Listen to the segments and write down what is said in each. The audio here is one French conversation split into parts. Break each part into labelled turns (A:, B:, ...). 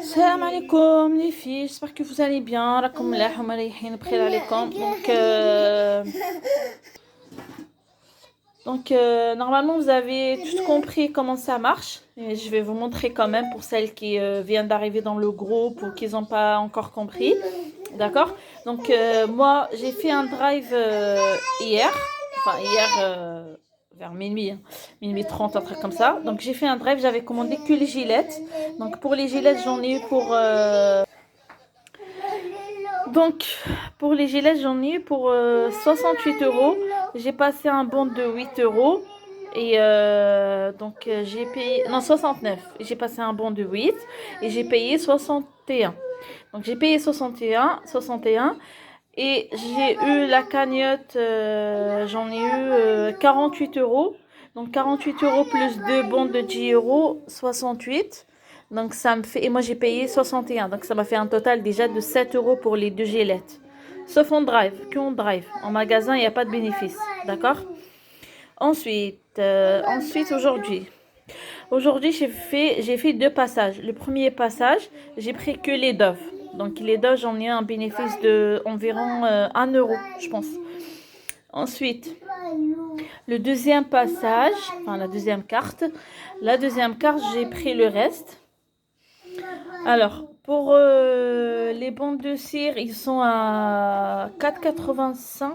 A: Salam alaikum les filles, j'espère que vous allez bien. Rakoum lah wa marayhin bkhir alaikum. Donc, normalement vous avez tout compris comment ça marche. Et je vais vous montrer quand même pour celles qui viennent d'arriver dans le groupe ou qui n'ont pas encore compris. D'accord. Donc moi j'ai fait un drive hier. Enfin hier vers minuit, minuit 30, un truc comme ça. Donc j'ai fait un drive, j'avais commandé que les gilettes. Donc pour les gilettes j'en ai eu pour... Donc pour les gilettes j'en ai eu pour 68 euros. J'ai passé un bon de 8 euros. Et j'ai payé... Non, 69. J'ai passé un bon de 8 et j'ai payé 61. Donc j'ai payé 61 et j'ai eu la cagnotte, j'en ai eu 48 euros. Donc 48 euros plus 2 bons de 10 euros, 68. Donc ça me fait, et moi j'ai payé 61. Donc ça m'a fait un total déjà de 7 euros pour les deux gilettes. Sauf en drive, qu'en drive. En magasin, il n'y a pas de bénéfice. D'accord? Ensuite aujourd'hui. Aujourd'hui, j'ai fait deux passages. Le premier passage, j'ai pris que les Dove. Donc les Dove, j'en ai un bénéfice de environ 1 euro, je pense. Ensuite, le deuxième passage, enfin la deuxième carte, j'ai pris le reste. Alors, pour les bandes de cire, ils sont à 4,85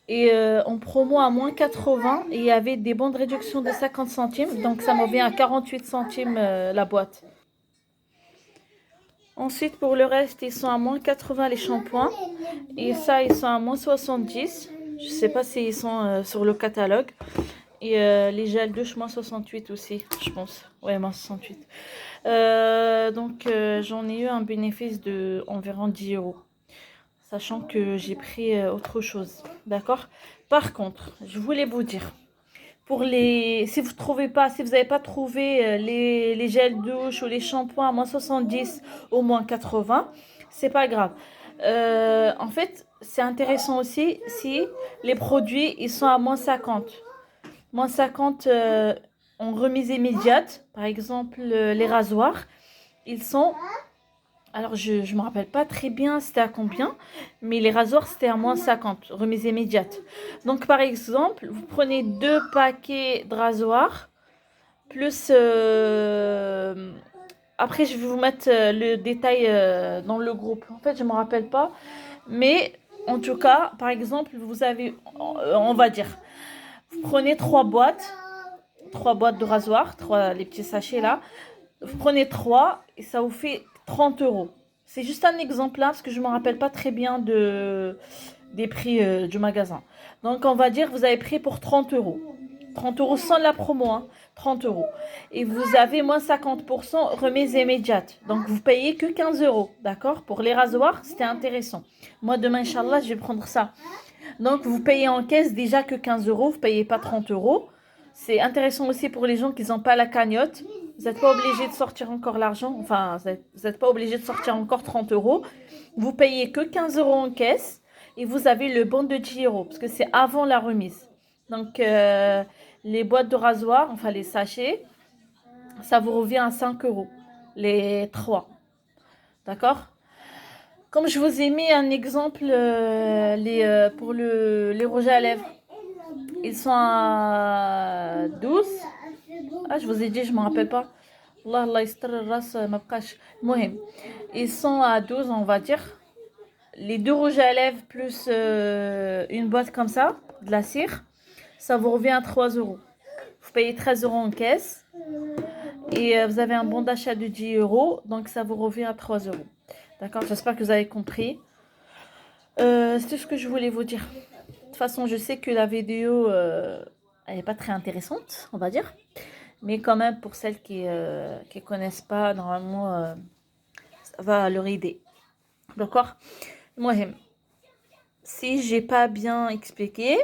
A: et en promo à moins 80 et il y avait des bons de réduction de 50 centimes, donc ça me revient à 48 centimes la boîte. Ensuite, pour le reste, ils sont à moins 80 les shampoings et ça, ils sont à moins 70. Je sais pas s'ils sont sur le catalogue. Et les gels douche, moins 68 aussi, je pense. Ouais, moins 68. J'en ai eu un bénéfice de environ 10 euros. Sachant que j'ai pris autre chose. D'accord? Par contre, je voulais vous dire, si vous n'avez pas trouvé les gels douche ou les shampoings à moins 70 ou moins 80, c'est pas grave. En fait, c'est intéressant aussi si les produits ils sont à moins 50. Moins 50 en remise immédiate. Par exemple, les rasoirs, ils sont... Alors, je ne me rappelle pas très bien c'était à combien, mais les rasoirs, c'était à moins 50, remise immédiate. Donc, par exemple, vous prenez 2 paquets de rasoirs, plus... Après, je vais vous mettre le détail dans le groupe. En fait, je ne me rappelle pas. Mais, en tout cas, par exemple, vous avez... On va dire, vous prenez 3 boîtes de rasoirs, les petits sachets là. Vous prenez 3 et ça vous fait 30 euros. C'est juste un exemple là, parce que je ne me rappelle pas très bien des prix du magasin. Donc on va dire vous avez pris pour 30 euros. 30 euros sans la promo, hein, 30 euros. Et vous avez moins 50% remise immédiate. Donc vous payez que 15 euros, d'accord? Pour les rasoirs, c'était intéressant. Moi demain, Inch'Allah, je vais prendre ça. Donc vous payez en caisse déjà que 15 euros, vous ne payez pas 30 euros. C'est intéressant aussi pour les gens qui n'ont pas la cagnotte. Vous n'êtes pas obligé de sortir encore l'argent. Enfin, vous n'êtes pas obligé de sortir encore 30 euros. Vous payez que 15 euros en caisse et vous avez le bon de 10 euros parce que c'est avant la remise. Donc, les boîtes de rasoir, enfin les sachets, ça vous revient à 5 euros. Les 3. D'accord? Comme je vous ai mis un exemple pour les rouges à lèvres. Ils sont à 12. Ah, je vous ai dit, je ne me rappelle pas. Allah yastar ras ma bqash. Mohim. Ils sont à 12, on va dire. Les 2 rouges à lèvres plus une boîte comme ça, de la cire, ça vous revient à 3 euros. Vous payez 13 euros en caisse. Et vous avez un bon d'achat de 10 euros. Donc ça vous revient à 3 euros. D'accord? J'espère que vous avez compris. C'est ce que je voulais vous dire. De toute façon, je sais que la vidéo, elle n'est pas très intéressante, on va dire. Mais quand même, pour celles qui ne connaissent pas, normalement, ça va leur aider. D'accord? Moi, si j'ai pas bien expliqué,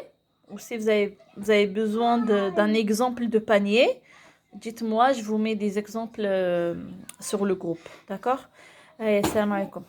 A: ou si vous avez besoin d'un exemple de panier, dites-moi, je vous mets des exemples sur le groupe. D'accord? Allez, salam alaikum.